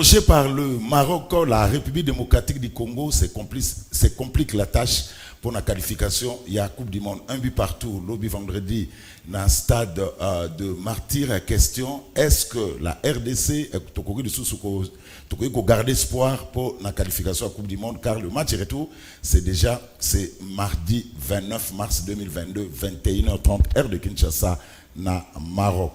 Accroché par le Maroc, la République démocratique du Congo, c'est complique la tâche pour la qualification. Il y a Coupe du Monde, un but partout, lobby vendredi, dans le stade de Martyr. Question, est-ce que la RDC peut garder espoir pour la qualification à la Coupe du Monde, car le match retour, c'est mardi 29 mars 2022, 21h30, heure de Kinshasa, na Maroc.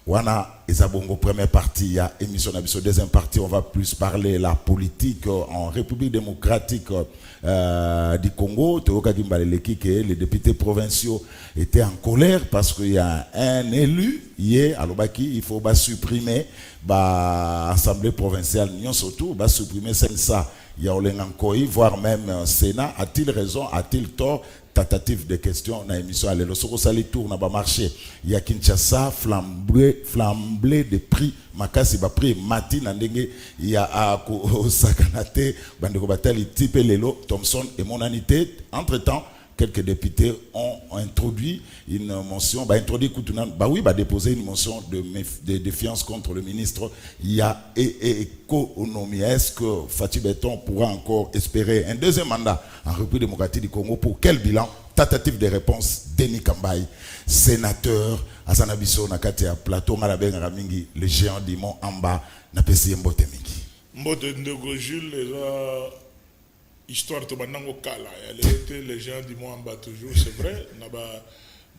Wana Ezabongo, première partie, il y a émission d'Abisso. Deuxième partie, on va plus parler la politique en République démocratique du Congo. Les députés provinciaux étaient en colère parce qu'il y a un élu, il faut supprimer l'Assemblée provinciale, surtout, supprimer ça. Il y a Olengankoi, voire même Sénat. A-t-il raison, a-t-il tort? Tentative de questions dans l'émission. Allez, le Soko Sali tour n'a pas marché. Il y a Kinshasa, flambé de prix. Makasi ba prix Mati Nandenge. Il y a Sakanate, Bandeko Batali, Tipe Lelo, Thompson et Monanité. Entre-temps, quelques députés ont introduit une motion, déposer une motion de défiance contre le ministre. Il y a économie. Est-ce que Fatih Beton pourra encore espérer un deuxième mandat en République démocratique du Congo? Pour quel bilan? Tentative de réponse, Denis Kambaye, sénateur, Azanabiso Nakatea, Plateau Malabeng Ramingi, le géant d'Imon Amba, Napesi Mbote Mingi. Mbote Ndego Jules, histoire de Banango Kala, elle était les gens du Moamba toujours, c'est vrai. On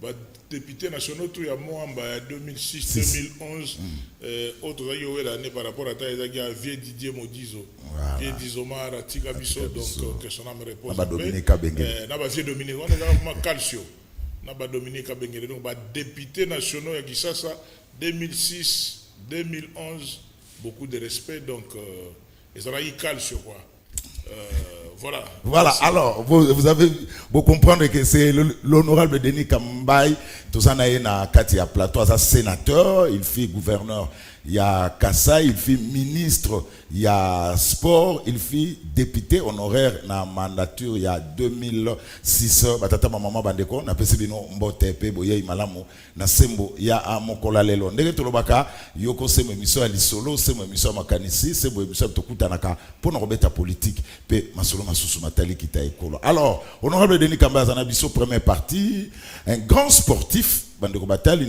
a député national tout il y a Moamba 2006-2011, autre année par rapport à Taïdaga, Vieux Didier Modizo, Vieux Dizomar, Tika Bisso, donc que son âme repose. Dominique Abengé. Vieux Dominique, on a Calcio, Dominique Abengé, donc député national à Kisasa 2006-2011, beaucoup de respect, donc ils ont eu Calcio quoi. Voilà, alors, vous avez vous comprendre que c'est l'honorable Denis Kambaye, tout ça na Katia Plateau, un sénateur, il fait gouverneur, il y a Kassa, il fait ministre, il y a sport, il fait député honoraire na mandature, il y a 2006, batata maman bandeko, na pesi bino mbote pe boye imalamu, na sembo, il y a mokola lelo. Ndenge tolobaka, yoko semo émission à l'isolo, semo émission à makanisi, semo émission à tokutanaka, pour nous remettre politique, pe masolo masusu matali kita ekolo. Alors, honorable Denis Kambaye Zanabiso, première partie, un grand sportif, Bandeko Batali,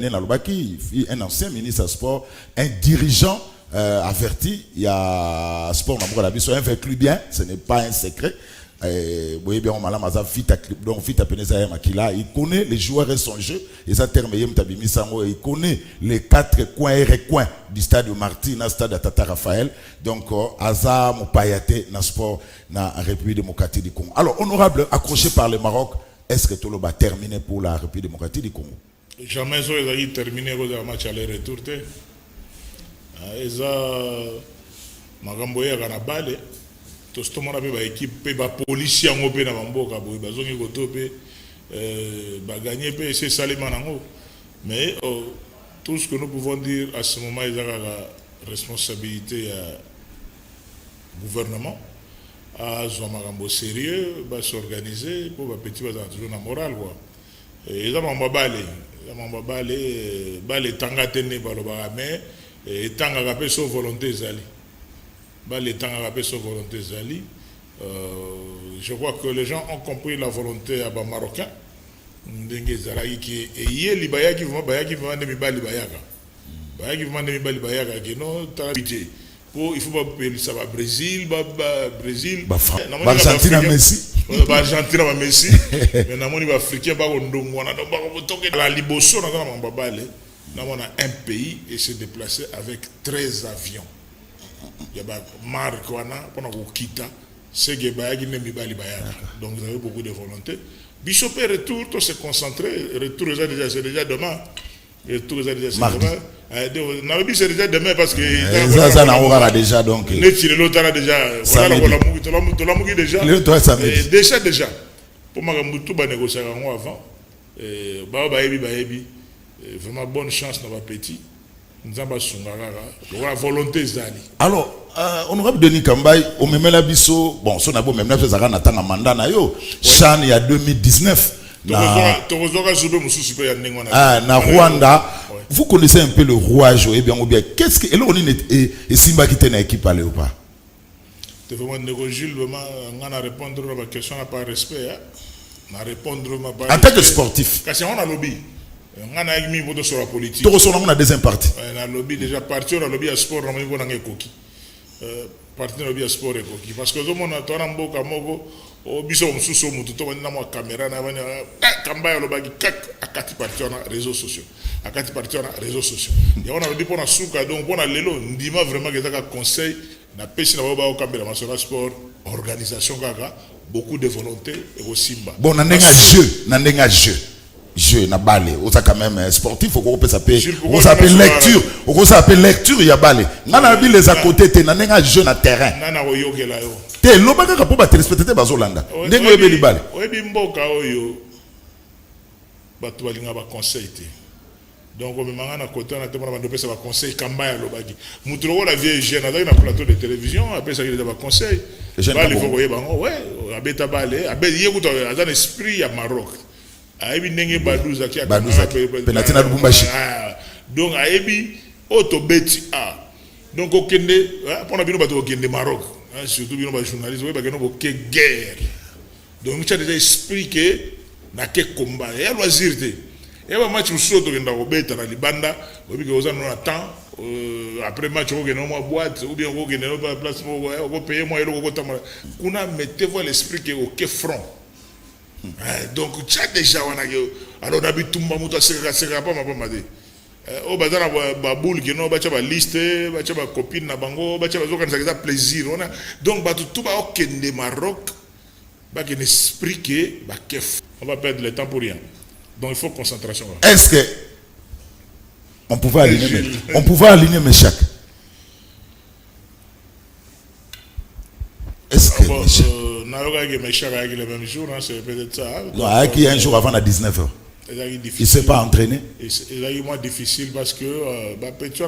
un ancien ministre à sport, un dirigeant averti, il y a sport, un vécu bien, ce n'est pas un secret. Il connaît les joueurs et son jeu, il connaît les 4 coins et recoins du stade de Marty, le stade de Tata Raphaël. Donc, Aza Mopayate, dans sport, dans la République démocratique du Congo. Alors, honorable, accroché par le Maroc, est-ce que Tolo va terminer pour la République démocratique du Congo? Jamais ils ont terminé le match aller-retour. Ils ont Magamboye à Kanabale. Tout ce monde a fait équipe, la police a gagné, c'est Salima. Mais tout ce que nous pouvons dire à ce moment, il y a la responsabilité du gouvernement à Magambo sérieux, à s'organiser pour que les petits toujours la morale. Ils ont balé tanga tene balobara mais tanga rappelé sur volonté zali balé tanga rappelé sur volonté zali. Je crois que les gens ont compris la volonté à marocain ndenge zarayi qui et libaya qui vont demi bali bayaka bayaki vont demi bali bayaka qui non t'habité pour il faut pas payer ça va Brésil Brésil Argentine Messi Argentine Messi mais na moni ba africain ba ndongo na ba ko toke la liboso na ba balé na on a un pays et se déplacer avec 13 avions. Il y a marque wana pour ko kita c'est que ba ki nemi bali bayaka donc vous avez beaucoup de volonté. Bishop retour tout se concentrer retour c'est déjà demain. Retour c'est déjà demain. C'est déjà demain parce que ça n'a déjà donc l'autre déjà voilà déjà pour ma tout ba négocier avant vraiment bonne chance dans ma petit nzamba sungara la volonté zali. Alors honorable Denis Kambaye au même la biso bon son abo même ça na tanga mandat na yo Chan il y a 2019 na Rwanda. Vous connaissez un peu le rouage, eh bien, ou bien, qu'est-ce que, on est Simba qui tenait équipe aller ou pas? En tant que sportif, on a mis sur la politique. Tu reçois la deuxième partie. On a lobby déjà parti, on a lobby à sport, on a mis un coquille. Parti lobby à sport et coquille. Parce que tout le monde a un mboka mogo, au biso msuso mutu, tout le monde a une caméra, na vanya, kamba le bagi kak, akati parti on a réseaux sociaux. Akati parti on a réseaux sociaux. Et on a lobby pour la souka, donc on a l'élo, ndima vraiment que ça conseil, na pêche na baba au caméra, sur le sport, organisation gaga, beaucoup de volonté et aussi bas. Bon, n'andenga jeu na balé on ça quand même sportif on peut s'appeler lecture on s'appelle lecture ya balé ngana bi les à côté te nanenga jeu na terrain nana oyokela yo te lobaka ka po ba téléspectateur bazolanda ndengo yebeli balé oyebi mboka oyo batu balinga ba conseil te donc on manga na côté na temona bando pesa ba conseil kamba ya lobaki mutu lo la vieille jeune avec na plateau de télévision après ça il ba conseil balé faut koyeba ouais abeta balé abeli yekuta azan esprit ya Maroc ayebi ndenge Badouza ki Badouza penalty na Lubumbashi donc ayebi otobeti a donc okende pona bino bato okende Maroc surtout bino ba journaliste ba keno boke guerre donc tu as déjà expliqué na ke combat ya loisir te ya ba match usoto kenda kobeta na libanda obi ke ozana na temps après match okende mo boîte ou bien okende no place ko payer moi eloko kotama kuna mettez-vous l'esprit que au front. Donc tu as déjà alors d'habitude mutu aseka pas mapamade o bazana ba boule que no bacha ba liste bacha ba copine na bango bacha bazokanisa ka plaisir on a donc ba tout ba okende Maroc ba que esprit que ba kef on va perdre le temps pour rien donc il faut concentration. Est-ce que on pouvait aligner Meshak? Est-ce que Meshak a le même jour, c'est peut-être ça. Non, qui un jour avant à 19h. Il ne s'est pas entraîné. C'est moins difficile parce que petit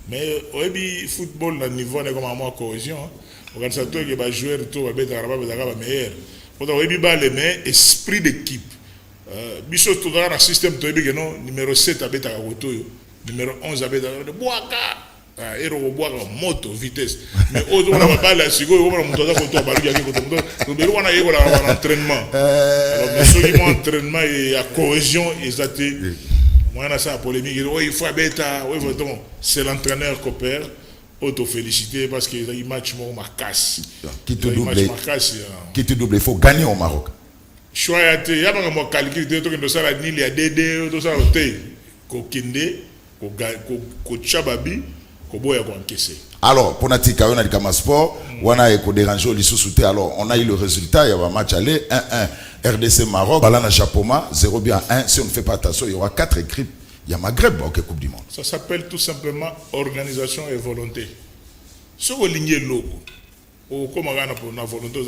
mais au football le niveau est comme à cohésion. Organisateur qui va jouer tout va être meilleur. Mais esprit d'équipe. Biso tout dans un système numéro 7 à beta numéro 11 à beta et on voit moto vitesse mais on va pas la sigo on va monter dans photo balu yaki photo donc on a eu l'entraînement alors mais entraînement et à cohésion exacte moi na ça polémique il faut beta c'est l'entraîneur qui opère auto féliciter parce que il match mon casse qui te double il faut gagner au Maroc choix ya te ya ba mo calcul te to que ça la nil ya dd to ça te ko kinde ko chababi. Alors, pour Natika, on a dit sport, on a dérangé au Lissou-Souté. Alors, on a eu le résultat, il y a un match aller 1-1 RDC Maroc, Balana Chapoma 0-1. Si on ne fait pas attention, il y aura 4 équipes. Il y a Maghreb, ok, Coupe du Monde. Ça s'appelle tout simplement organisation et volonté. Si vous lignez l'eau, ou comme on a pour la volonté,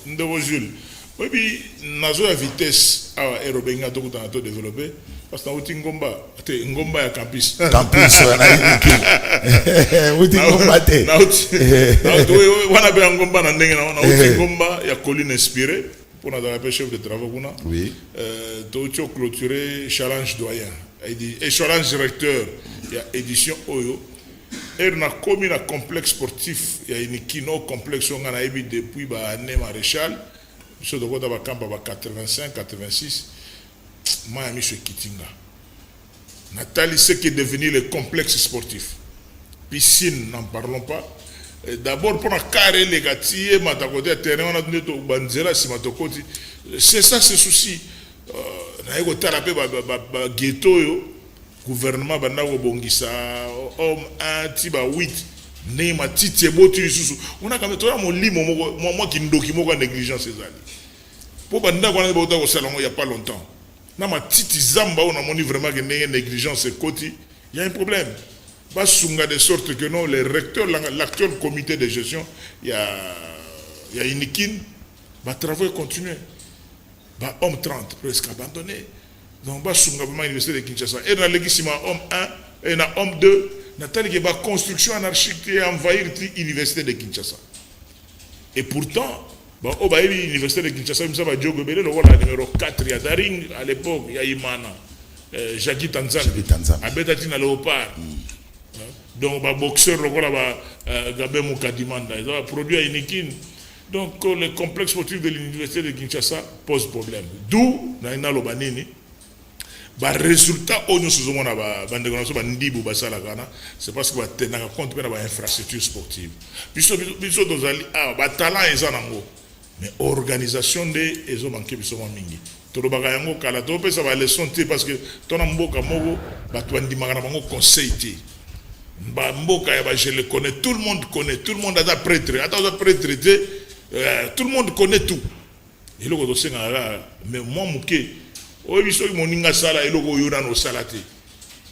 nous devons Jules. Oui, nazo ya vitesse a Erobenga to kuta développer parce que na uti ngomba ya campus na uti ngomba te na uti wana be ngomba na ndenge na uti ngomba ya colline inspirée pour na chef de travaux kuna oui to uti clôturer challenge doyen et challenge directeur ya édition oyo et na komi na complexe sportif ya inikino complexe on a ebi depuis ba année maréchal. Je dois avoir 85, 86. Moi, je suis Kitinga. Nathalie, ce qui est devenu le complexe sportif. Piscine, n'en parlons pas. D'abord, pour la carré négative, c'est ça ce souci. Gouvernement, homme, anti, 8. Nema titi eboti susu on a quand même toi mon lit moi qui ndoki moko négligence ezali po banda kwa na bota ko salon il y a pas longtemps na ma titi zamba on a moni vraiment que négligence côté il y a un problème ba sunga de sorte que non les recteurs l'actuel comité de gestion il y a Inikin ba travail continuer ba homme 30 presque abandonné donc ba sunga vraiment université de Kinshasa et dans l'églissement homme 1 et na homme 2 Nathalie qui va construction anarchique et envahir l'université de Kinshasa. Et pourtant, Bon, au Baïli, l'université de Kinshasa, il va dire que le numéro 4, il y a Daring à l'époque, il y a Imana, Jackie Tanzan, Abetatina Léopard. Donc, le boxeur, le Gabé Moukadimanda, il a produit à Inikin. Donc, le complexe sportif de l'université de Kinshasa pose problème. D'où, dans le Banini, le résultat, c'est parce que va tenir compte de l'infrastructure sportive. Puisque le talent est en ango. Mais l'organisation des ils ont manqué de mingi. Tout le bagayango kala to pe ça va leçon parce que ton mboka mogo ba to ndi magana bango conseil té. Ba mboka ya ba je le connais, tout le monde connaît, tout le monde a prêtre, attends prêtre tout le monde connaît tout. Et le ko senga mais moi muké o biso ki moninga sala eloko yo na no salate.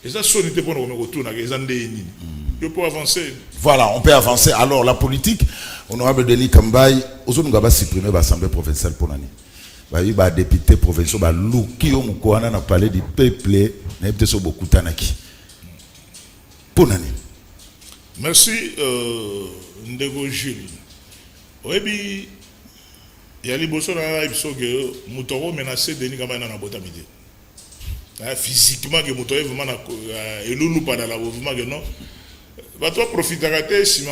Et ça sonité pour nous retourner les andé ni. Je peux avancer. Voilà, on peut avancer. Alors la politique, honorable Denis Kambay, aujourd'hui nous avons supprimé l'Assemblée provinciale pour l'année. Il y a des députés provinciaux, qui ont parlé du peuple, n'importe sur beaucoup tanaki. Pour l'année. Merci, Ndego Jules. Oui, il y a les bossons que Moutoro menacé Denis Kambay dans la botamité. Physiquement, que Moutoro est vraiment et pas dans la mouvement que non. Toi profite à si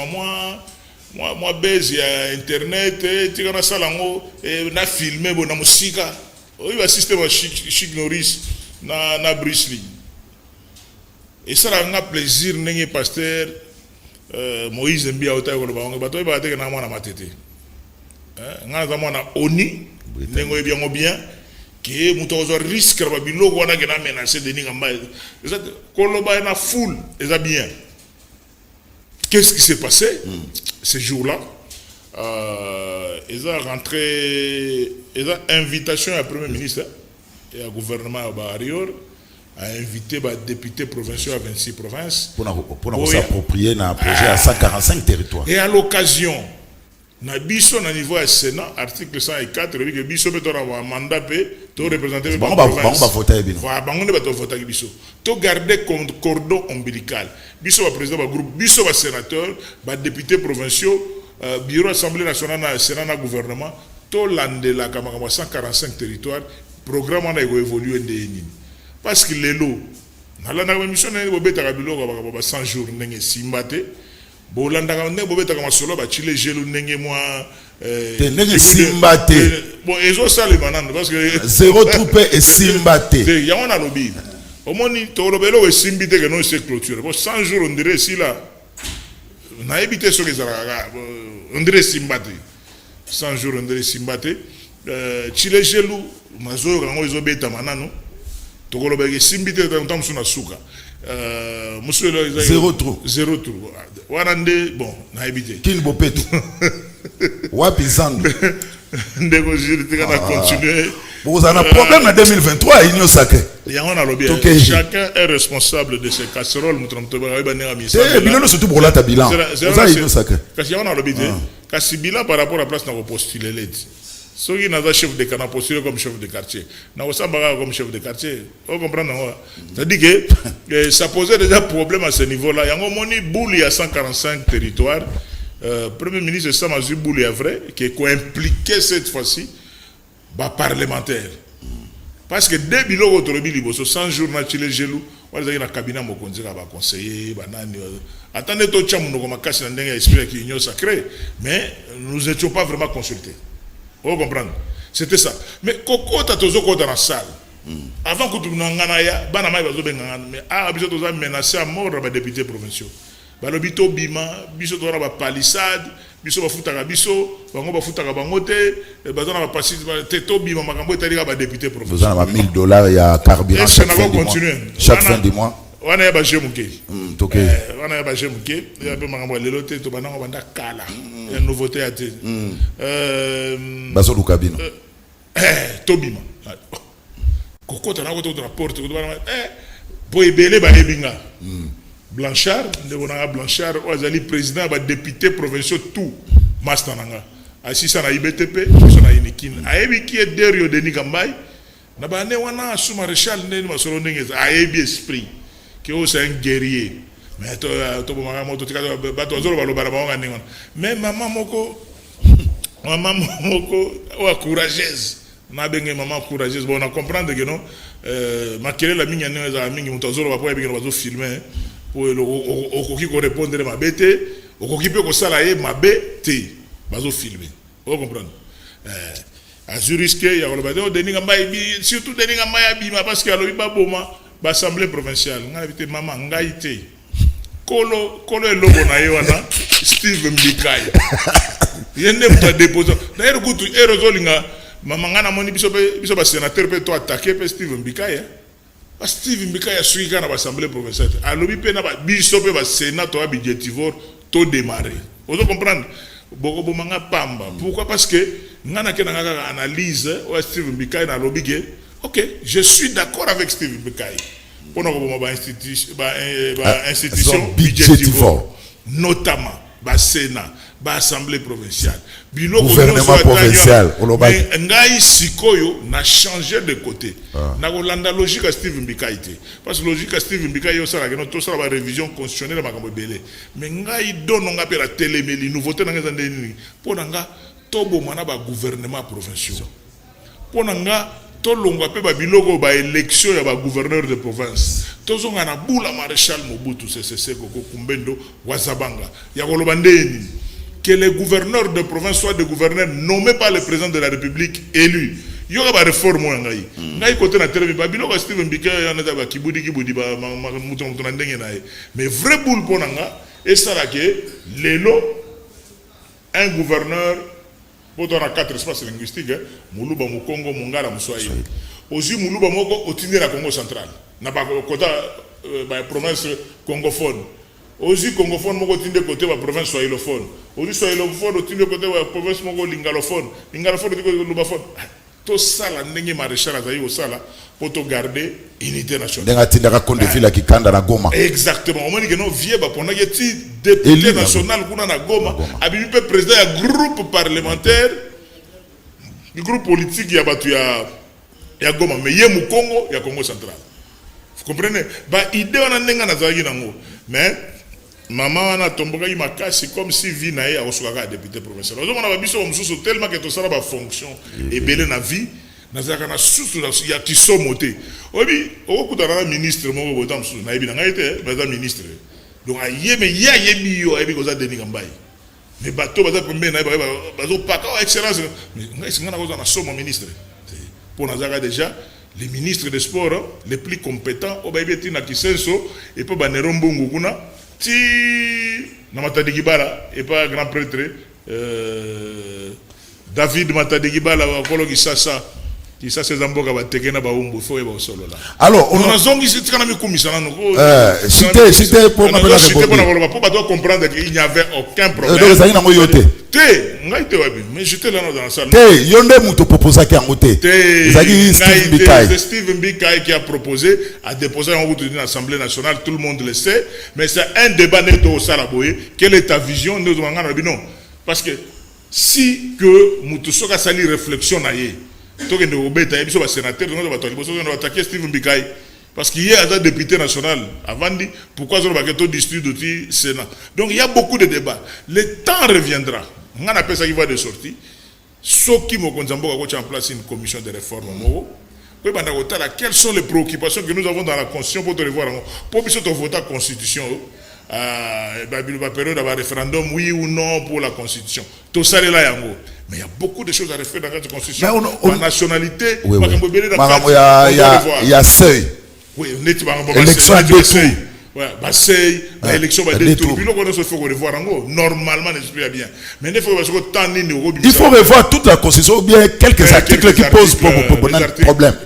moi baise il y a internet tu as ça là et na filmé bon na musique il va assister à Chic Norris na Bruce Lee et ça là un plaisir n'engé pasteur Moïse Mbia ota ko ba ngba to ba te na mwana matete nga za mwana oni nengo bien que mutozo risque ba biloko wana ke na menacer Denis Kambay ça koloba na foule ça bien. Qu'est-ce qui s'est passé ces jours-là? Ils ont rentré, ils ont invitation à Premier ministre et au gouvernement à Arior à inviter les députés provinciaux à 26 provinces. Pour s'approprier un projet à 145 territoires. Et à l'occasion, na biso na niveau du Sénat, article 104, il dit que biso peut avoir un mandat pour représenter la province. Voilà, to garder cordon ombilical. Biso va président du groupe, biso va sénateur, va député provinciaux, bureau assemblée nationale, sénat, gouvernement, to landela kama 145 territoires, programme on a évolué ndeni. Parce que les lots, na la mission na bobeta kabilo ba 100 jours ndenge simbate. Bolanda ne bobeta kama solo ba chile gelu ndenge moi ndenge simbate. Bon ezo sale banane parce que zéro troupe et simbate. Ya on a lobby. Au moins, tu as le simbité que nous c'est clôturé. Bon, 100 jours, on dirait si là, on a évité ce que ça on dirait simbaté. 100 jours, on dirait simbaté. Chile gelou, mazo, quand ils ont bêta manano, tu as le simbité de temps sur la souka. Monsieur le zéro trou. Zéro trou. Warande, bon, on a évité. Qu'il bopetou. Wapisang. Ndego Jules, tu as continué. Vous avez un problème en 2023, il y a sacré. Chacun est responsable de ses casseroles. Bilan surtout pour la bilan. Vous avez un sacré. Kasi bilan par rapport à la place dans le postuler l'aide. Ceux qui n'ont pas chef de quartier postulé comme chef de quartier. N'a pas comme chef de quartier. Vous comprenez? C'est-à-dire que ça posait déjà problème à ce niveau-là. Il y a un moni boule il y a 145 territoires. Premier ministre Samazu Boule est vrai qui est impliqué cette fois-ci. Parlementaire. Parce que dès que vous avez 100 jours dans Chile gelou, vous avez un cabinet qui va conseiller. Attendez, tout le monde a un esprit qui est union sacrée, mais nous n'étions pas vraiment consultés. Vous comprenez? C'était ça. Mais Coco, tu as toujours dans la salle. Avant que tu n'en aies pas, tu as menacé à mort les députés provinciaux. Balobito bima, biso dora ba palissade, biso ba futaka biso, bango ba futaka bangote, bazana ba passer teto bima makambo etalika ba député provincial. Vous en avez $1000 il y a carburant chaque fin du mois. Wana ya ba jemuke. OK. Wana ya ba jemuke, ya be makambo lelo te to bananga banda kala. Ya nouveauté à te. Baso lukabino. To bima. Kokota na ko to rapport ko bana boy belé ba ebinga. Blanchard, Blanchard, Oazali président, député provincial, tout, Mastananga. Assis à la IBTP, à Inikin. Aébi qui est derrière Denis Kambay, Nabane wana sous maréchal Nene Masolonenge, Aébi esprit, qui est un guerrier. Mais mais maman moko, maman moko courageuse na benge maman courageuse bon on comprendre que non makele la mingi ne za mingi mutazolo ba po ebenge bazo filmer pour okoki ko répondre ma bête okoki pe ko sala ye mabe te bazo filmer vous comprenez à Zurich ya ko ba de deninga mai surtout deninga mai abima parce que alobi ba boma ba assemblée provinciale nga bité maman ngai te kolo elobo na ye wana Steve Mbikai yende muta déposer d'ailleurs kutu erozolinga mama ngana moni biso ba sénateur pe to attaquer pe Steve Mbikai Steve Mbikai a suivi na l'Assemblée provinciale alobi pe na ba biso pe ba sénat to budgétivore to démarrer vous comprenez boko bomanga pamba pourquoi parce que ngana ke na analyse o Steve Mbikai na lobi ke OK je suis d'accord avec Steve Mbikai pour nous institution budgétivore notamment ba Sénat ba Assemblée provinciale gouvernement provincial mais ngai sikoyo na changer de côté na kolanda logique à Steve Mbikai parce que logique à Steve Mbikai yo sala que to sala ba révision constitutionnelle makambo belé mais ngai dono nga pe la téléméli nouveauté na ngeza ndeni pour nga tobo mana ba gouvernement provincial pour nga to longwa pe ba biloko ba élection ya ba gouverneur de province tozonga na bula maréchal Mobutu Sese Koko Kumbendo Wazabanga ya koloba ndeni que les gouverneurs de province soient des gouverneurs nommés par le président de la République élu. Il y aura des réformes. Ngai côté na télé ba biloko Steve Mbikai ya na ba kibudi ba mutu na ndenge na ye. Mais vrai boule pour nga et ça là que lelo un gouverneur pour dans 4 espaces linguistiques Muluba Mukongo Mungala Muswahili. Aussi Muluba moko otindi la Congo central. Na ba kota ba province congophone. Aussi congophone moko tinde côté la province swahilophone. Aussi swahilophone tinde côté la province moko lingalophone. Lingalophone tinde côté lubaphone. Tout ça la ndenge maréchal azayi au sala pour te garder unité nationale. Ndenga tinda konde vila kikanda na Goma. Exactement. On m'a dit que non vie ba pona yeti député national kuna na Goma, abi pe président ya groupe parlementaire du groupe politique ya batu ya Goma mais ye mu Congo ya Congo central. Vous comprenez? Ba idée on a ndenga na zaki nango. Mais maman wana tomboka yi makasi comme si vie na ye a osukaka député provincial. Ozo mona ba biso mususu tellement que to sala ba fonction et belé na vie na zaka na susu ya kisomote. Obi okutana na ministre moko botam susu na yebi na ngaite ba ministre. Donc ayeme ya yebi yo ayebi koza deninga mbai. Mais bato baza pembe na bazo paka excellence mais ngai singa na koza na somo ministre. Pour na zaka déjà les ministres des sports les plus compétents obayebi na kisenso et puis banero mbongo kuna ti na Matadi Gibala et pas grand prêtre David Matadi Gibala wa kolo kisasa kisasa zamboka batekena ba umbu fo ba solo là alors on a zongi c'est kana mi komisana no cité pour na pour ba doit comprendre qu'il n'y avait aucun problème donc ça ina mo yote te ngai te wabi mais j'étais là dans la salle te yonde muto proposa ki angote c'est Steve Mbikai qui a proposé à déposer en route d'une assemblée nationale tout le monde le sait mais c'est un débat net au Salaboye quelle est ta vision nous non parce que si que muto soka sali réflexion na ye donc nous obéissons à biso ba sénateur nous va attaquer Steve Mbikai parce qu'il y a un député national avant dit pourquoi on va que tout district du Sénat donc il y a beaucoup de débats le temps reviendra on appelle ça qui va de sortie ceux qui m'ont conzambo en place une commission de réforme quelles sont les préoccupations que nous avons dans la constitution pour te revoir pour que tu votes la constitution la période d'avoir référendum oui ou non pour la constitution tout ça est là mais il y a beaucoup de choses à refaire dans la constitution la nationalité il y a seuil élection à deux tours élection à deux tours normalement bien mais il faut revoir toute la constitution ou bien quelques articles qui posent problème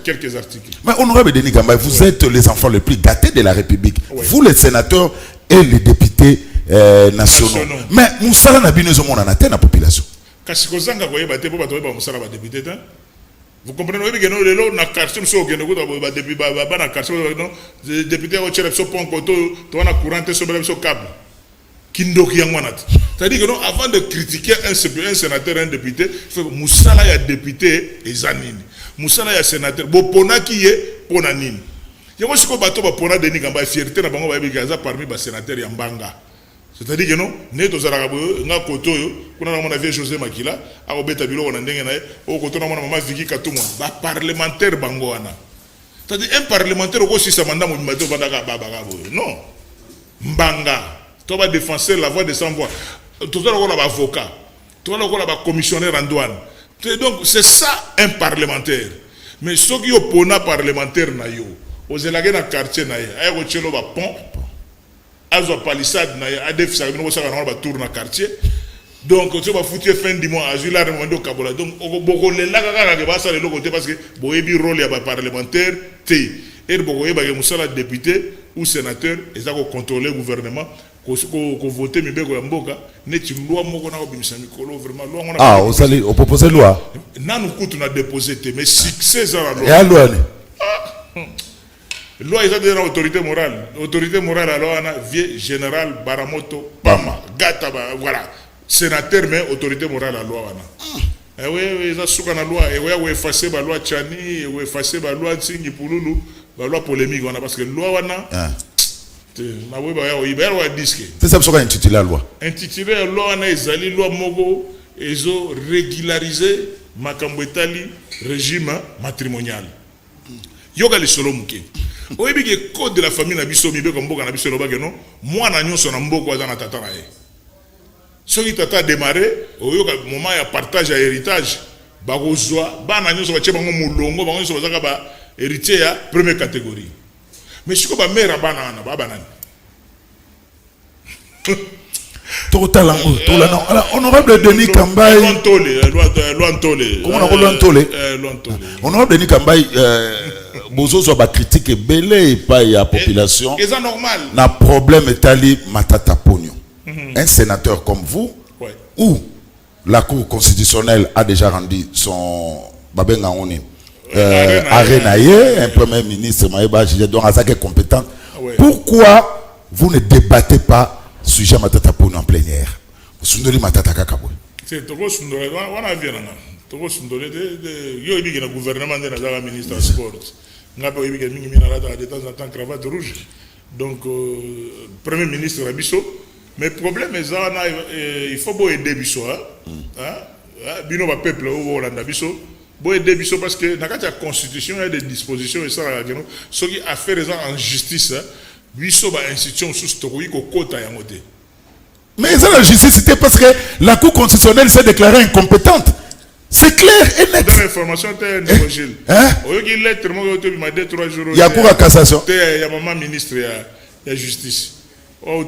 quelques articles mais honorable Denis Gamba vous êtes les enfants les plus gâtés de la République vous les sénateurs et les députés nationaux mais Moussala Nabino Zomon en atteint la population vous comprenez que nous les na quartier so que nous depuis na quartier député au chef so pon koto to na courant so so câble kindoki yangwana c'est-à-dire que non avant de critiquer un sénateur un député faut Moussala ya député ezanini Moussala ya sénateur bo pona ki ye pona nini yango siko bato ba pona Denis Gamba fierté na bango ba bigaza parmi ba sénateur ya Mbanga C'est-à-dire que non, né dans Zarabo, n'a koto yo, qu'on a mon avis José Makila, a obéta bilo on a ndenge nae, au koto na mon maman Vicky Katouma, ba parlementaire bangoana. C'est-à-dire un parlementaire au si ça mandat mon mato bandaka babagabo. Non. Mbanga, toi va défenseur la voix de sans voix. Tout ça on a avocat. Tout ça on a commissionnaire en douane. Donc c'est ça un parlementaire. Mais ceux qui opposent parlementaire na yo, aux élèves dans quartier na yo, ay ko chelo ba pont. Azo palissade na ya adef sa no sa na ba tour na quartier donc tu vas foutre fin du mois azul la demande au kabola donc boko le la kaka ke ba sa le côté parce que boyebi rôle ya ba parlementaire te et boko yeba ke musala député ou sénateur eza ko contrôler gouvernement ko voter mibeko ya mboka neti loi moko na ko bimisa mikolo vraiment loi ngona ah osali o proposer loi nanu kutu na déposer te mais succès za la loi ya loi ne loi est une autorité morale. Autorité morale alors on a vieux général Baramoto Pama Gata voilà sénateur mais autorité morale à loi on a. Oui ça souka na loi et oui effacer la loi Chani et oui effacer la loi Tsingi Pululu la loi polémique on a parce que loi on a na oui ba ya ibero wa disque. C'est ça pourquoi intitulé la loi. Intitulé la loi on a ezali loi moko ezo régulariser makambo etali régime matrimonial. Yoga le solo muke. Oyebi ke code de la famille na biso mibe comme boka na biso loba ke non moi na nyonso na mboko aza na tata na ye. Soki tata a démarré oyoka moment ya partage ya héritage ba kozwa ba na nyonso ba tsheba ngo mulongo ba nyonso bazaka ba héritier ya première catégorie. Mais siko ba mère bana na ba banani. Total honorable Denis Kambaye. Comment on Lontole? Honorable Denis Kambaye bozozo ba critique belé pa ya population. Et ça normal. Na problème etali matata pognon. Un sénateur comme vous ou la Cour constitutionnelle a déjà rendu son babenga oni Arenaye, un premier ministre Maïba donc à ça qui est compétent. Pourquoi vous ne débattez pas sujet matata pognon en plénière? Sundoli matata kakabwe. C'est trop sundoli wana vient na. Trop sundoli de yo ibi na gouvernement de la ministre des sports. N'a pas eu de temps en temps cravate rouge. Donc, Premier ministre Rabisso. Mais le problème est il faut aider Bisso. Bino va peuple au Hollande Bisso. Il faut aider Bisso parce que dans la constitution, il y a des dispositions et ça, ce qui a fait raison en justice, Bisso va institution sous story au côté à côté. Mais ça, la justice, c'était parce que la Cour constitutionnelle s'est déclarée incompétente. C'est clair et net. Dans l'information, tu es un évangile. Il y a lettre, il m'a dit 3 jours. Il y a cour à cassation. Il y a maman ministre, il y a justice.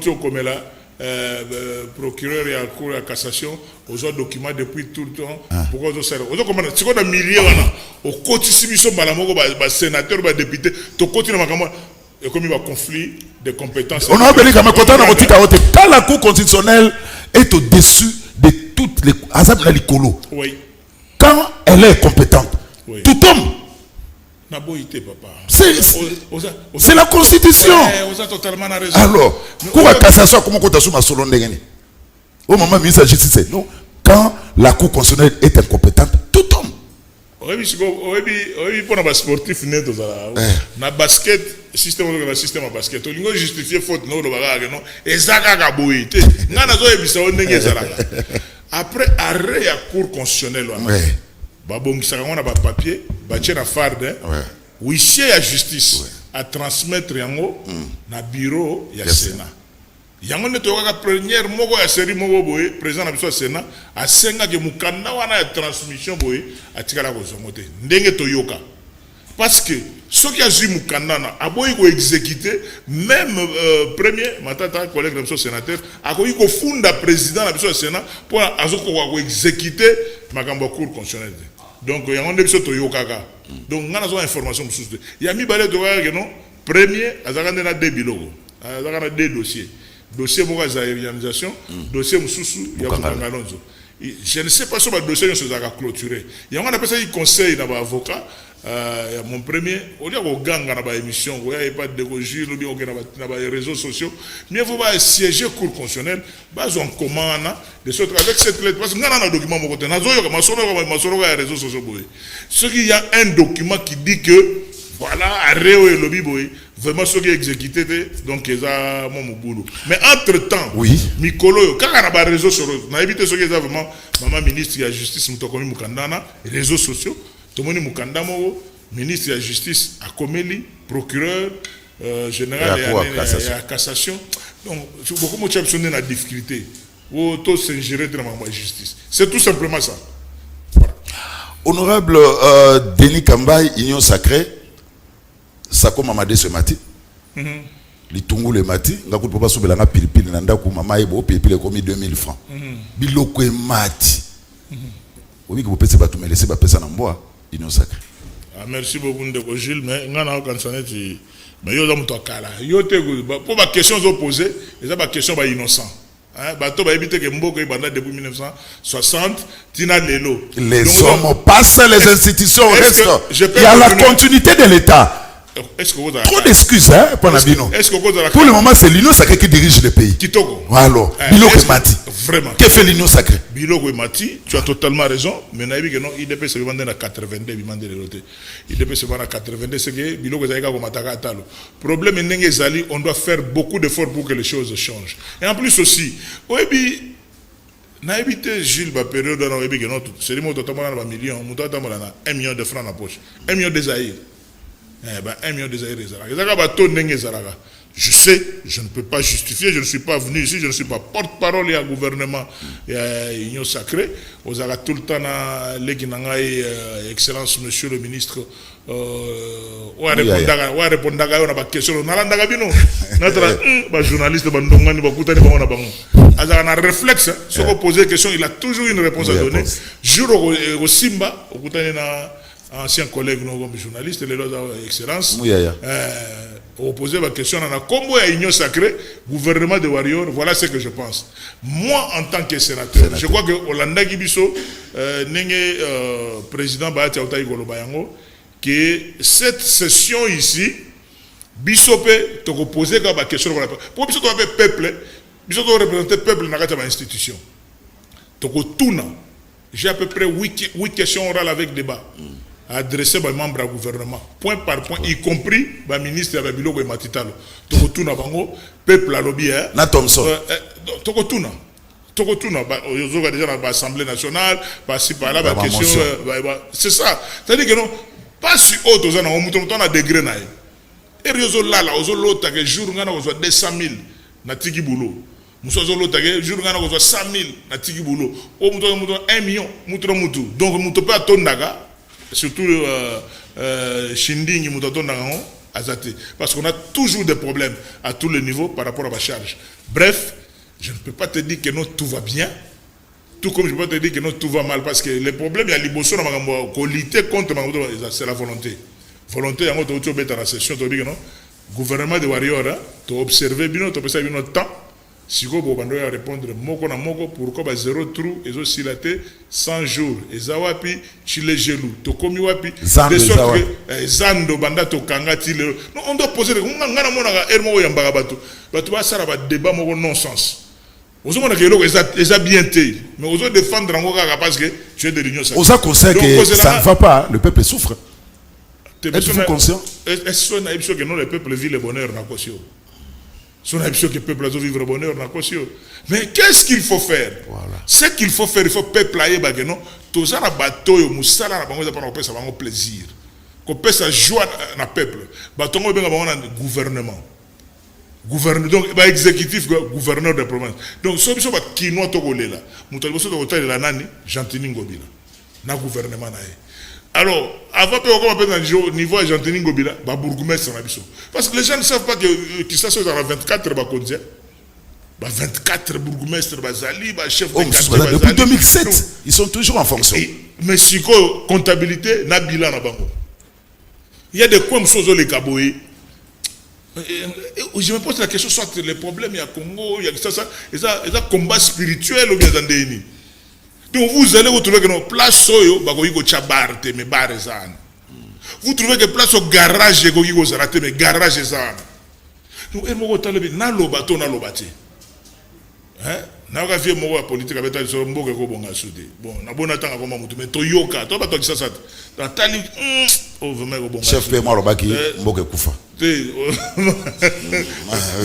Tu es comme là, procureur, il y a cour à cassation, aux autres documents depuis tout le temps. Pourquoi vous savez? Vous comprenez? C'est quoi un millier au quotidien, ils sont balamoko, sénateur, député, tu continues à comment? Et comme il y a conflit de compétences. On a appelé comme quand la Cour constitutionnelle est au-dessus de toutes les. Oui. Quand elle est compétente, tout tombe. C'est la constitution. Alors, cour à cassation, comment on a solo ndengeni? Au moment ministre de la justice, non. Quand la Cour constitutionnelle est incompétente, tout tombe. Oui, pour un sportif né dans basket, système à basket. On a justifié faute non non. Et ça a boité. Après arrêt à Cour constitutionnelle, on a pas papier, on a farde, huissier à justice à transmettre yango na bureau ya Sénat. Yango ne toka première moko ya série moko boye président na biso Sénat a senga ke mukanda wana ya transmission boye atikala ko zomote. Ndenge toyoka. Parce que ce qui a eu mukanda na aboyi ko exécuter même premier matata collègue de biso sénateur a ko funda président na biso Sénat pour azoko ko exécuter makambo cour constitutionnelle. Donc yango nde biso toyokaka. Donc on a besoin d'informations sur ce. Il y a mis balé de voir que non premier azakande na deux biloko. Azakana deux dossiers. Dossier pour la réalisation, dossier mususu ya Kangalonzo. Je ne sais pas si le dossier est clôturé. Il y a un conseil d'un avocat. Mon premier, au lieu de gagner dans l'émission, il n'y a pas de dégoût, dans les réseaux sociaux. Mais il faut siéger cour constitutionnelle, on commande avec cette lettre. Parce que nous avons un document, nous avons les réseaux sociaux. Ce qu'il y a un document qui dit que, voilà, arrêt et lobby, vraiment ceux qui exécuté donc ils ont mon boulot. Mais entre-temps, oui, Mikolo, quand on a des réseaux sociaux, on a évité ceux qui ont vraiment maman ministre de la justice Mutokomi Mukandana, réseaux sociaux, tout le monde Mukandamo, ministre de la justice à Komeli, procureur général et à cassation. Donc beaucoup de gens sont dans la difficulté. Ou tout s'ingérer dans la justice. C'est tout simplement ça. Voilà. Honorable Denis Kambay, Union Sacrée, ça comme Mamadé ce matin. Les tungu le mati, nga ko papa sobe langa pilipili na ndako mama ebo pilipili komi 2000 francs. Biloko e mati. Obi ko pese ba tumele se ba pesa na mboa Union Sacrée. Ah merci beaucoup ndeko Gilles mais ngana ko kansaneti mais yo za muto kala. Yo te pour ba questions opposées, eza ba question ba innocent. Bato ba éviter que Mboko ibanda depuis 1960 tina lelo. Les hommes passent, les institutions restent. Il y a la continuité de l'État. Trop d'excuses, hein, pour le moment, c'est l'Union Sacrée qui dirige le pays. Alors, Biloko Mati. Vraiment. Que fait l'Union Sacrée? Biloko Mati, tu as totalement raison. Mais non, il dépend se vendre à 82, il dépend se vendre à 82, c'est que Biloko Zaïga ou Mataka Talo. Problème est on doit faire beaucoup d'efforts pour que les choses changent. Et en plus aussi, na évité Gilles ba période dans le que non c'est mo totalement na million, mo totalement na 1 million de francs dans poche. 1 million de Zaïre. 1 million de Zaïre. Je sais, je ne peux pas justifier, je ne suis pas venu ici, je ne suis pas porte-parole et à gouvernement et à Union Sacrée. Vous avez tout le temps excellence, monsieur le ministre. On a répondu à la question. On a journaliste, on a un réflexe. Si on pose des questions, il a toujours une réponse à donner. Jour au Simba, ancien collègue, journaliste, les excellence. Pour poser ma question, on a comment à Union Sacrée, gouvernement de Warrior, voilà ce que je pense. Moi, en tant que sénateur, je crois que Olanda Gibiso, président Bahati Aoutaï Golobayango, que cette session ici, Bissopé, te reposer comme ma question. Pour Bissopé, tu as peuple, Bissopé représenter peuple dans la institution. J'ai à peu près 8 questions orales avec débat. Adressé par membres du gouvernement, point par point, y compris le ministre de Biloko et Matitalo. Tokotuna bango, peuple à lobby, na Thompson. Tokotuna, déjà dans l'Assemblée nationale, par-ci par-là, question, c'est ça. C'est-à-dire que non, pas si haut, on a degré naï. Et réseau là, aux l'autre, que jour, on a 200 000 na tiki boulot. Nous sommes l'autre, jour, on a 100 000 na tiki boulot. Au mouton, 1 million, mouton. Donc, mouton pas ton naga. Surtout Shinding parce qu'on a toujours des problèmes à tous les niveaux par rapport à ma charge. Bref, je ne peux pas te dire que non, tout va bien, tout comme je ne peux pas te dire que non, tout va mal, parce que les problèmes, il y a l'Ibosso, qu'on lutte contre, c'est la volonté. Volonté, il y a dans la session, tu dis que non, gouvernement de Warrior, tu as observé bien, tu as passé bien temps. Si vous pouvez répondre moko na moko pourquoi 0 trou et aussi la 100 jours et zawapi chile gelou to komi wapi de sorte que zando banda to kanga tile non on doit poser ngana mona ermo yambaka bato ba sala ba débat moko non sens aux hommes que les a bien été mais aux autres défendre encore parce que tu es de l'Union Sacrée. Aux autres conseils que ça ne va pas, le peuple souffre. Êtes-vous conscient? Est-ce que non le peuple vit le bonheur na cosio? Son ambition que le peuple doit vivre le bonheur dans la caution. Mais qu'est-ce qu'il faut faire? Voilà. Ce qu'il faut faire, il faut peuple aille non. Tout ça na bateau yo musala na bango za pas ça bango plaisir. Qu'on peut sa joie na peuple. Bateau ngo benga bango na gouvernement. Gouverneur donc ba exécutif gouverneur de province. Donc so biso ba kinoa to kolela. Muto biso to kotalela la nani Gentini Ngobila. Na gouvernement na ye. Alors, avant de faire au niveau argentin, bourgmestre parce que les gens ne savent pas que ça soit dans la 24 bakondia. 24 bourgmestres, Bazali, chef de quartier. Depuis 2007, ils sont toujours en fonction. Mais si comptabilité, n'a bilan à Bango. Il y a des coins choses les Kaboé. Je me pose la question, soit les problèmes, il y a Congo, il y a ça, il y a combat spirituel ou bien dans des. Donc vous allez vous trouver que nos places soyo bakoyiko chabarte mais barezana. Vous trouvez que place au garage koyiko zarate mais garage zana. Donc elle moko talebi na lobato na lobati. Hein? na ka vie mo politique avec ta so mboke ko bonga soudé bon na bona tanga ko mamutu mais toyoka to ba to kisasa ta tali o vraiment ko bonga chef pe moi lobaki mboke kufa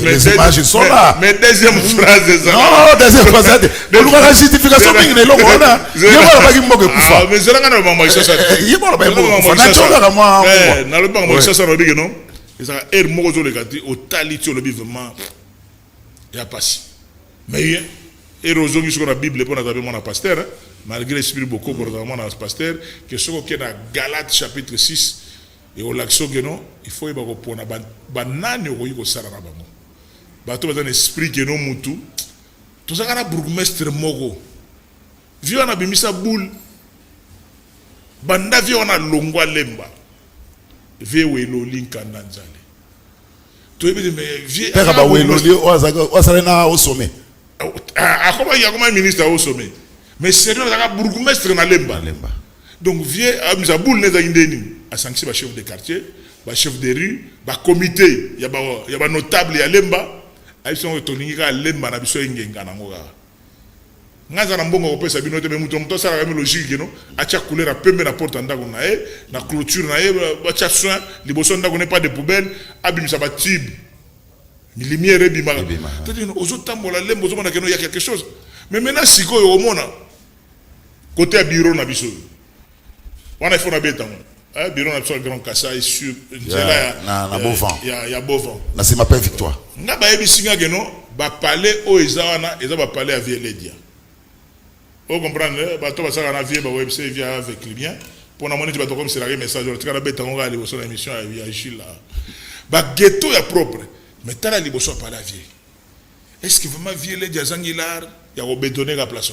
les images sont là mais deuxième phrase ça non deuxième phrase de luka justification mingi ne loko na yebo lobaki mboke kufa mais c'est là ngana ba mo kisasa yebo lobaki mboke kufa na choka ka moi na lobaki mo kisasa no bigi non ça er mo zo le gati o tali ti o lobi vraiment ya passi mais et rozongi sur la Bible pour n'attaquer mon pasteur malgré l'esprit beaucoup pour mon pasteur que ce qui est dans Galates chapitre 6 et au l'action que non il faut y avoir pour na banane au yiko sala na bango bato dans esprit que non mutu tout ça kana bourgmestre moko vieux na bimisa boule banda vieux na longwa lemba vieux we lo linka nanzale to ebe mais vieux père ba we lo li o sala na au sommet comment il y a comme un ministre au sommet mais c'est là la bourgmestre na lemba donc vieux amisa boule neza indeni a sanctionné ba chef de quartier ba chef de rue ba comité ya ba notable ya lemba ay sont toninga lemba na biso ngenga na ngoka ngaza na mbongo kopesa bino te be muto sala ka logique no acha couleur a pembe na porte ndako na na clôture na ba cha soin liboso ndako n'est pas de poubelle abimisa ba tube lumière ebima c'est-à-dire aux autres tambola lembo zo mona que il y a quelque chose mais maintenant siko yo mona côté à bureau na biso wana il faut na beta bureau na biso grand Kassai sur na Beauvant il y a Beauvant na c'est ma paix victoire nga ba ebisinga que non ba parler o ezana eza ba parler avec Vieilledia vous comprenez ba to ba saka na vie ba website via avec client pour na monnaie tu ba to comme c'est la message tu kana beta nga ali sur l'émission ya Gila ba ghetto ya propre mais t'as la liboso par la vie est-ce que vraiment vie les diazangilar ya ko bétonner la place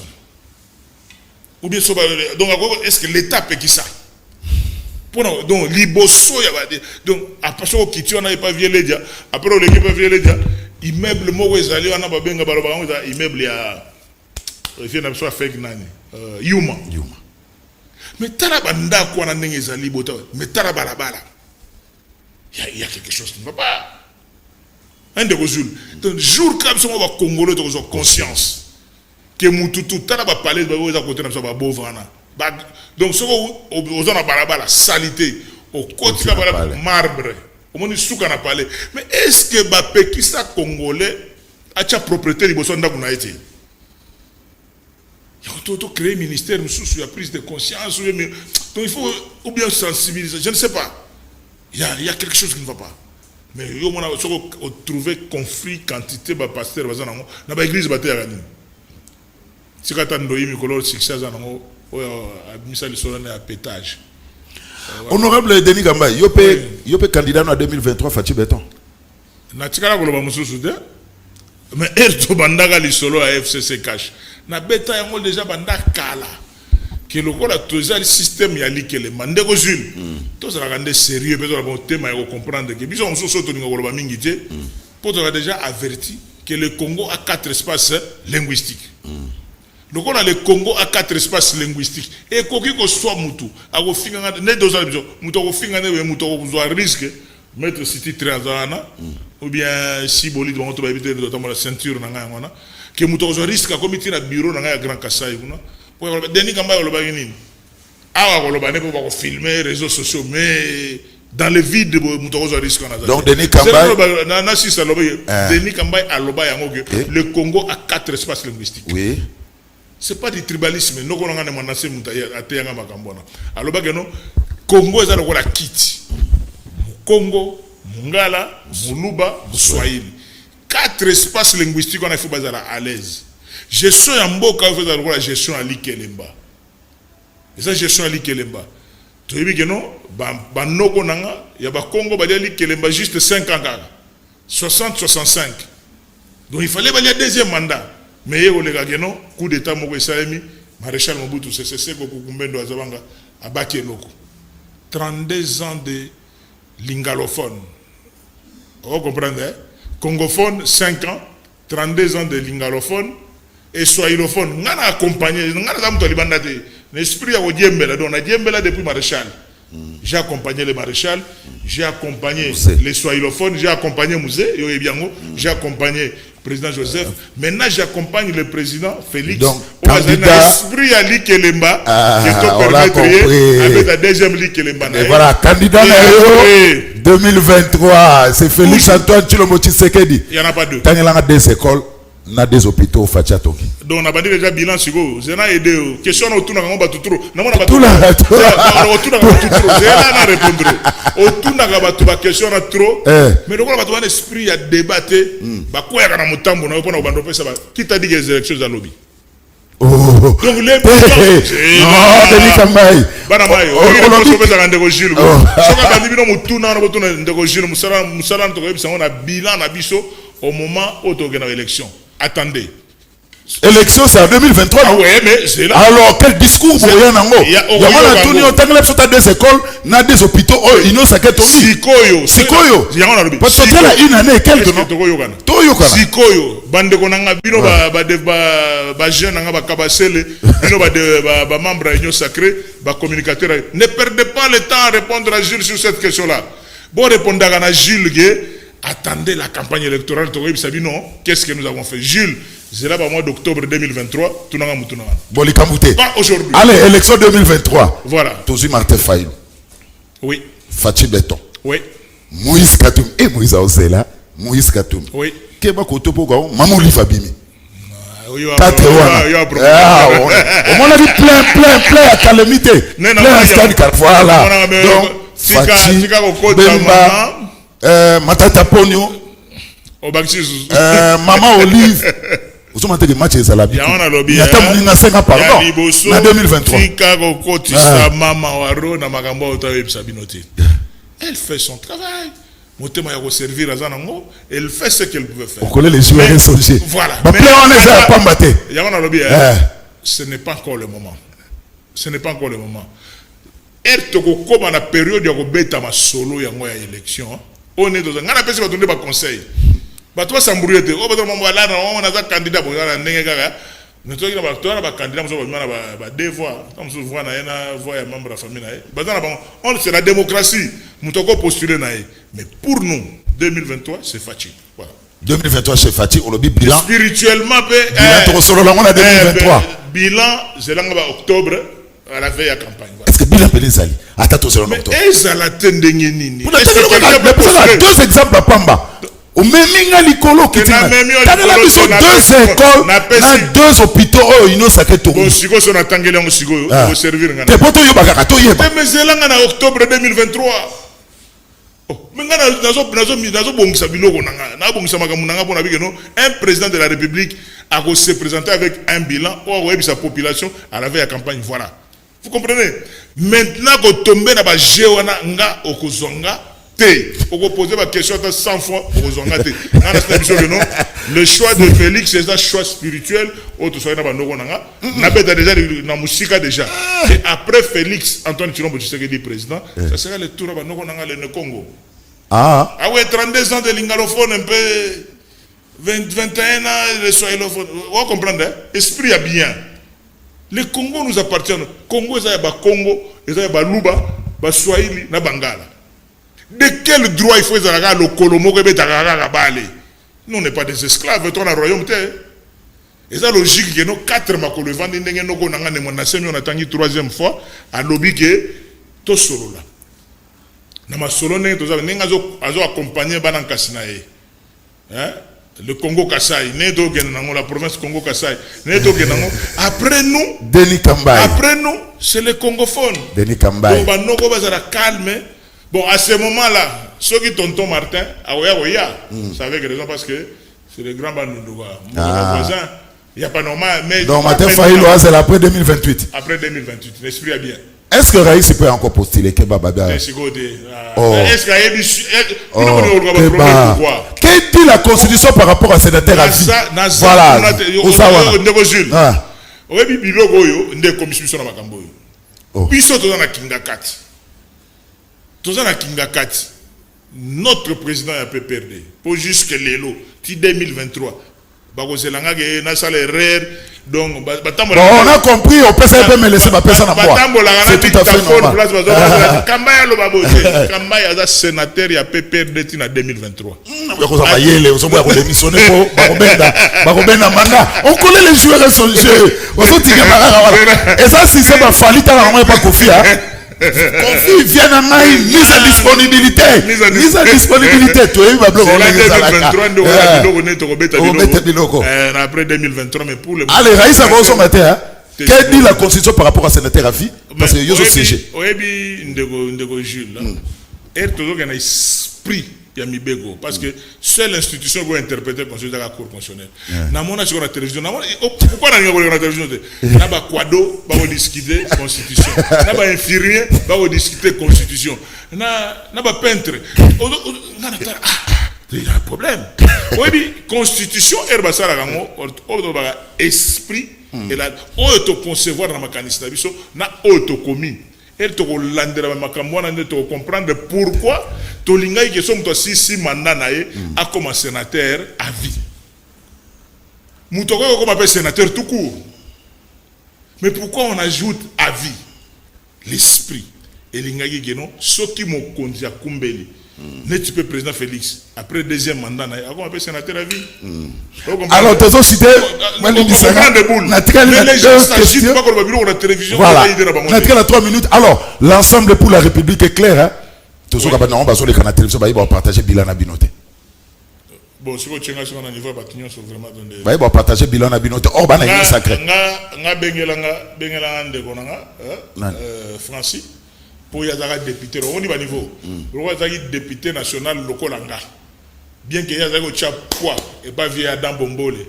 ou bien donc est-ce que l'état peut qui ça pour donc liboso ya ba donc après ça qui tu on a pas vie les dia après on l'équipe vie les dia immeuble mo ezali on a ba benga baloba on immeuble ya il na so fake nani yuma mais t'as la banda ko na ndenge ezali bota mais t'as la balabala il y a quelque chose qui ne va pas. Un de vos jours. Donc, jour comme ça, on va Congolais de vos conscience. Que Moutoutou, t'as pas parlé de vos côtés de la Beauvana. Donc, ce qu'on a parlé, la salité, au côté de la marbre, au moins, ce qu'on a parlé. Mais est-ce que Bappé, qui ça Congolais, a ta propriété de Bosson d'Aguna été? Il faut créer un ministère, il y a prise de conscience. Donc, il faut ou bien sensibiliser, je ne sais pas. Il y a quelque chose qui ne va pas. Mais yo mona on trouver conflit quantité ba pasteur bazana ngo na ba église baté ya nini sikata ndoyi mikolo succès za ngo admisa le solennel à pétage honorable Denis Kamba yo pe candidat à 2023 Fati Beton na tikala ko loba mususu de mais erto bandaka li solo à FCC cash na beta yango déjà banda kala que le corps a toujours le système ya likele mande ko Jules tout ça rendre sérieux besoin bon thème à comprendre que biso on se saute ni ko ba mingi te pour te déjà averti que le Congo a 4 espaces linguistiques le corps a le Congo a 4 espaces linguistiques et koki ko soit mutu a ko finga ne doza biso mutu ko finga ne mutu ko zo risque mettre city transana ou bien si boli donc to ba éviter de tomber la ceinture na ngana que mutu ko zo risque a comité na bureau na Grand Kassai kuna Denis Kamba yoloba nini awa koloba ne ko filmer réseaux sociaux mais dans le vide mutozo risque on a donc Denis Kamba na si ça loba Denis Kamba aloba yango que le Congo a 4 espaces linguistiques oui c'est pas du tribalisme noko nga ne manase mutaya ateyanga makambona aloba que non Congo eza lokola kiti Congo Mungala Muluba Swahili 4 espaces linguistiques on a faut bazala à l'aise gestion ya mboka fait la gestion à likelemba et ça gestion à likelemba to yebi que non ba noko nanga ya ba Congo ba likelemba juste 5 ans 60-65 donc il fallait balia deuxième mandat mais yego le gageno coup d'état moko esalemi maréchal Mobutu c'est ko kumbendo azabanga abaki loko 32 ans de lingalophone vous comprenez congophone 5 ans 32 ans de lingalophone et swahilophone ngana accompagné ngana za mto libanda te l'esprit ya odiembela donc na diembela depuis maréchal j'ai accompagné le maréchal j'ai accompagné les swahilophones j'ai accompagné Musée yo ebiango j'ai accompagné président Joseph. Maintenant, j'accompagne le président Félix. Donc, au candidat... esprit à Ali Kelemba, on l'a compris. avec la deuxième Li Kelemba. Et voilà, candidat 2023, c'est Félix Antoine Tshilombo Tshisekedi. Il n'y en a pas deux. Quand il y a des écoles, on a des hôpitaux, Fatia Tongi. Donc, on a dit déjà bilan sur vous. Je n'ai aidé. Question autour de la tout trop. Non, on a pas tout là. Autour de la tout trop. Je n'ai répondre. Autour de la question trop. Mais donc, on a un esprit à débattre. Bah, quoi, il y a un mutambo, on a un ça. Qui t'a dit que les élections à lobby? Donc, les non, Denis Kambaye. Banamayo. On a un Gilles. On a bilan au moment où on a l'élection. Attendez. Élection, c'est en 2023, non? Oui, mais c'est là. Alors, quel discours vous voyez en Ango? Il y a des écoles, il y a des hôpitaux, il y a des Sikoyo. Sikoyo. Parce que c'est là une année, quelques non? Toyokana. Sikoyo. Bande konanga bino ba jeune nga ba kabasele, bino ba membre de l'Union sacrée, ba communicateur. Ne perdez pas le temps à répondre à Gilles sur cette question-là. Bon répondre à Gilles, attendez la campagne électorale, qu'est-ce que nous avons fait? Gilles, c'est là au mois d'octobre 2023, tout n'a pas aujourd'hui. Allez, élection 2023. Voilà. Tozi Martin Fayou. Oui. Fatih Beton. Oui. Moïse Katoum. Et Moïse Aosela. Moïse Katoum. Oui. Keba Kotopo, Mamouli Fabimi. 4 on a dit plein à calamité. Plein à stade voilà. Donc, Fatih, Bemba, Matata Pogno, Maman Olive. Vous avez dit que match est à la vie. Il y a 2023. Elle fait son travail. Elle fait ce qu'elle pouvait faire. On connaît les joueurs insurgés. Voilà. Ce n'est pas encore le moment. Ce n'est pas encore le moment. Elle te comme dans la période où tu as solo élection. On est dans un conseil. Toi, ça m'embrouille. On a un candidat pour nous avons un candidat pour deux voix. Membre de la famille. C'est la démocratie. Nous avons postulé. Mais pour nous, 2023, c'est facile. Voilà. 2023, c'est facile. On a dit bilan. Spirituellement, bilan 2023. Bilan, c'est octobre, à la veille à campagne. Est-ce que bilan peut les aller? Attends, c'est octobre. Est-ce que la tendance est deux exemples à Pamba. Au même Nicolo qui a deux écoles, deux hôpitaux, ils n'ont sacré tout. Bon, si vous avez un vous servir. T'es pas tout yobaka, tout yeba. Mais c'est là en octobre 2023. Un président de la République a se présenté avec un bilan ou sa population à la veille à campagne. Voilà. Vous comprenez? Maintenant, quand vous tombez dans la géona, on peut poser ma question 100 fois. Le choix de Félix, c'est un choix spirituel. Déjà. Et après Félix, Antoine Tshilombo Tshisekedi président, ça sera le tour de Congo. Ah ouais, 32 ans de l'ingalophone, un peu 21 ans de swahiliphone. Vous comprenez? Esprit à bien. Le Congo nous appartient. Congo, c'est Congo, c'est Luba, Swahili, na Bangala. De quel droit il faut le Colomo que nous n'est pas des esclaves, on a royaume. Et c'est logique que nos 4 makolo vendent des gens qui ont attendu 3e fois à lobby que tout solo là. Nama solo ne toza nenga zo accompagner banan kasinae. Hein? Le Congo Kassai, la province Congo Kassai. Après nous, Denis Kambaye. Après nous, c'est les congophones. Denis Kambaye. Donc nous va calme. Bon, à ce moment-là, ceux qui tonton Martin, ça avec raison parce que c'est le grand Banoudoua. Mon voisin, il n'y a pas normal. Mais donc Martin Fayou, c'est après 2028. Après 2028, l'esprit est bien. Est-ce que Raïs peut encore postuler Kebaba? Est-ce qu'il y a qu'est-ce dit la constitution par rapport à sénateur à vie? Voilà. Notre président a peu perdu. Pour jusque l'élo, 2023. Donc, on a compris, on peut ça me laisser ma personne à moi. C'est tout à fait normal. Kambaya lo babote. Kambaya est sénateur, il y a PPRD en 2023. On connaît les joueurs et son jeu. Et ça, si c'est ma famille, t'as vraiment pas confié. Confie, viens à maille, mise à disponibilité. Mise à disponibilité. Tu es ma blog. Après 2023, mais pour le moment. Allez, Raïs, ça va au matin. Qu'est-ce dit la Constitution par rapport à sénateur à vie? Parce que Yoso CG. Oui, Ndego Jules. Et toujours qu'il y a un esprit. Parce que seule institution qui va interpréter la Constitution de la Cour constitutionnelle. Namona sur la télévision. Pourquoi on a la télévision? On a quado, on va discuter Constitution. On a infirmier, on va discuter Constitution. On a peintre. Il y a un problème. Oui, Constitution, esprit, et là, on peut concevoir dans ma caniste, on a autocommis. Et tu comprendre pourquoi Tolinga qui sont si mandat a comme sénateur à vie. Moutoko comme appelle sénateur tout court. Mais pourquoi on ajoute à vie l'esprit et l'ingagi geno ce qui m'ont conduit à Kumbeli. N'est-ce pas président Félix après deuxième mandat a comme appelle sénateur à vie. Alors tu as cité voilà. On a 3 minutes. Alors l'ensemble pour la République est clair hein. Tous ceux qui ont besoin de la télévision ils vont partager bilan à Binote. Bon, si vous avez un niveau de vraiment donné. Ils vont partager bilan à Binote. Oh, bah, c'est sacré. Francis, pour y avoir député, on y va niveau. Pour y avoir député national local, bien qu'il y ait un poids et pas via Adam Bombole.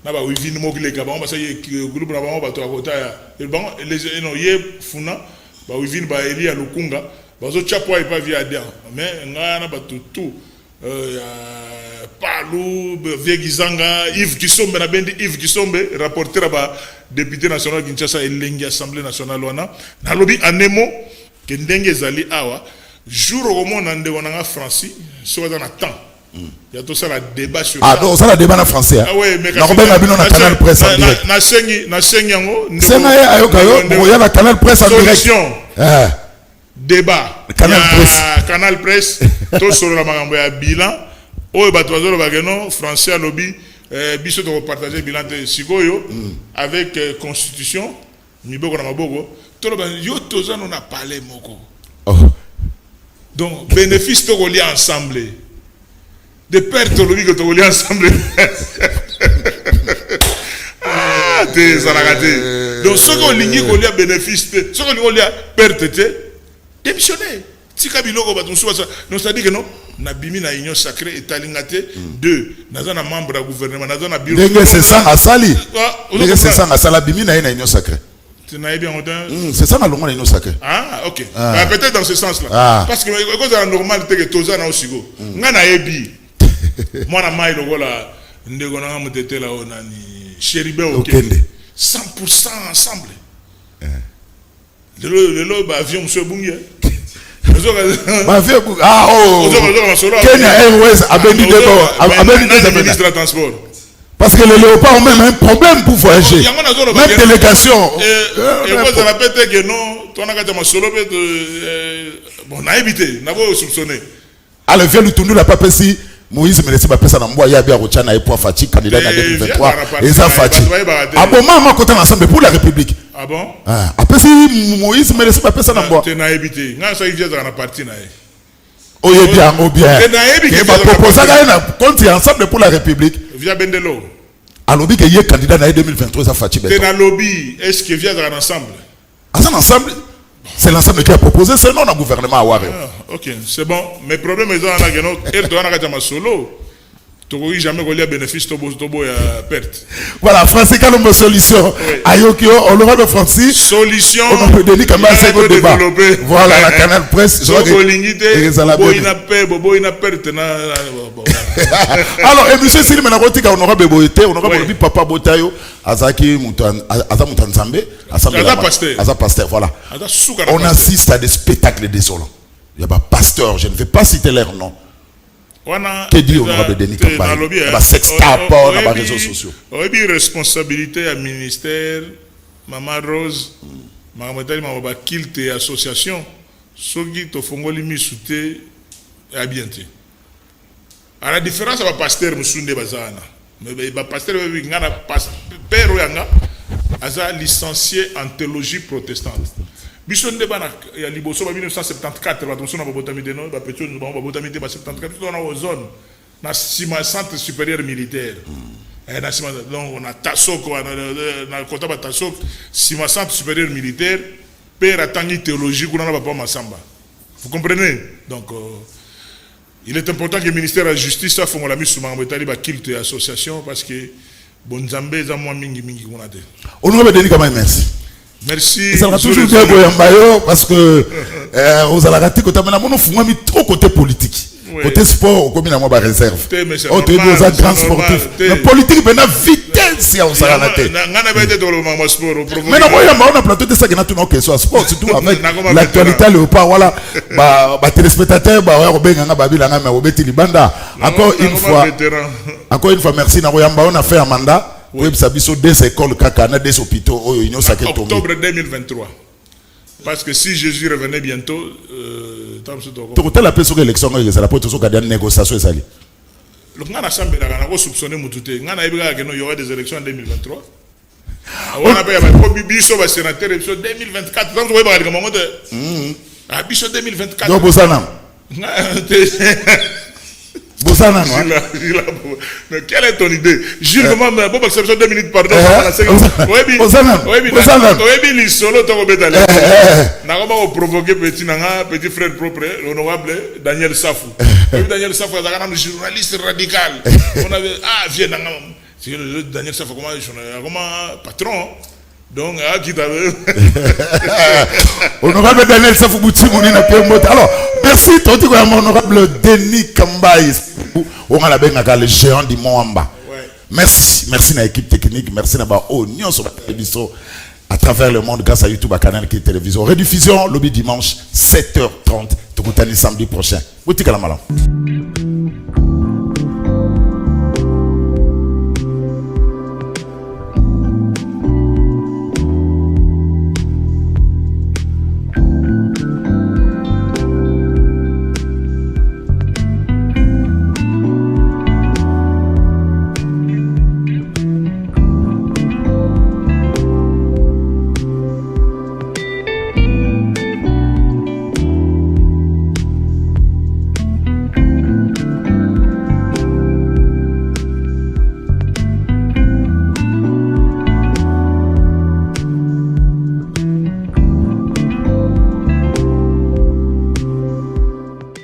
Na ba wivini mogile ka ba ça y groupe na ba to akota et bon les non y funa ba wivini ba eli ya lukunga ba zo chapo et pas via dia mais ngana ba tout Palou Viegizanga Yves Kisombe na bendi Yves Kisombe rapporteur ba député national Kinshasa elengi assemblée nationale wana na lobi anemo ke ndenge zali awa jour au monde ande wana Francis so dans temps. Il y a tout ça, le débat sur ah, donc ça, le débat en français. Ah oui, mais quand on a canal presse en direct. C'est un canal presse en direct. Débat. Canal presse. Tout sur la bilan. Oh, bah, toi, le français, lobby. Bissot, on va partager bilan de Sigoyo avec Constitution. Miboko na Mabogo. Tout le monde, yo, tous on a parlé, Moko. Donc, bénéfice, tout relié ensemble. De pertes que tu voulais ensemble. Ah, t'es salagaté. Donc, ceux qui ont ligné qu'on a bénéfice, ceux qui ont perte, démissionner. Si Kabilo, c'est-à-dire que non, Nabimi na union sacrée et Talingate, 2, nous sommes membre du gouvernement, nous sommes bureau. C'est ça, à Sali. C'est ça, à Salabimi na union sacrée. C'est ça, dans l'union sacrée. Ah, ok. Peut-être dans ce sens-là. Parce que, quand c'est normal, c'est que tous les gens aussi go. Nous avons moi na mai lokola ndeko na mutete la onani Chéribe Okende 100% ensemble le avion monsieur bungi avion ah oh Kenya Airways a béni de ministre du transport parce que les léopards ont même un problème pour voyager même délégation et vous ça répète que non toi na kata masolo bon na évité na pas soupçonner alors vient lui tourner la papessi Moïse me laisse pas personne en bois ya bien Rochana et pour Fati candidat en 2023 et ça Fati ah bon maman côté ensemble pour la République ah bon ah après si Moïse me laisse pas personne en bois tu n'as évité nga ça il vient dans la partie na oh bien qui va proposer na compte ensemble pour la République via Bendelo à lobby que y candidat en 2023 ça Fati tu na lobby est-ce que vient dans ensemble ensemble c'est l'ensemble qui a proposé, c'est non le gouvernement à Waré. Ok, c'est bon. Mais le problème est que solo. Tu n'as jamais eu bénéfice de perte. Voilà, Francis Kalombo solution. Ayokio, on aura de Francis. Solution. On peut donner comme un second débat. Voilà, la canal presse. Alors, et monsieur Sili Menarotika, on aura Beboité, on aura Papa Botayo, Azaki Moutanzambe, Aza Pasteur, voilà. On assiste à des spectacles désolants. Il y a pas pasteur, je ne vais pas citer leur nom. Que dit honorable Denis Kamba? Sextape dans les réseaux sociaux. Oui, responsabilité à ministère, Maman Rose, Maman Kilte et association, ceux qui te font les souté et bientôt. À la différence, c'est pasteur Moussounde Bazana. Mais le pasteur père Oyanga, a licencié en théologie protestante. Bison de Banak, il y a Liboso en 1974, la tension de Botamide, la pétition de Botamide, 74, on a aux zones, dans le centre supérieur militaire. Donc on a Tassok, on a le comptable Tassok, centre supérieur militaire, père a tangi théologie, qu'on n'a pas Massamba. Vous comprenez? Donc, il est important que le ministère de la Justice soit fait la mise sur la culte et association parce que Bonzambe est moins mingi. Honorable Denis Kamba, merci. Merci. Ça va toujours bien parce que vous allez rater quand on a mis trop côté politique. Côté sport, comme il y a moins de réserve. On te dit aux grands sportifs. La politique est vitesse on s'en a raté. Mais non, on a plateau de ça qui n'a tout non question sport, surtout avec l'actualité le pas voilà, téléspectateurs, encore une fois, merci. On a fait un mandat. Oui, ça a des écoles, des hôpitaux, octobre 2023. Parce que si Jésus revenait bientôt, tu as la personne élection, c'est la porte de négociation. Le grand assemblée, on a soupçonné Moutouté. On a il y aura des élections en 2023. On a fait Bisso va sénateur 2024. Donc, vous voyez, comment on Bisso 2024. Donc, Bosanam. Bosanam, mais quelle est ton idée? Jules, comment bon, exception 2 minutes, pardon. Bosanam. Oui, les solo, tu as provoqué petit frère propre, l'honorable Daniel Safou. Daniel Safou est un journaliste radical. On avait, viens, Daniel Safou, comment patron. Donc, qui t'avait. Honorable Daniel Safou Bouti, alors, merci, honorable Denis Kamba. On a le géant du Moamba. Merci à l'équipe technique, merci à l'Union sur la télévision à travers le monde grâce à YouTube, à Canal qui est télévision. Rediffusion, lobby dimanche, 7h30, Tokoutani samedi prochain. Bouti Kalamala.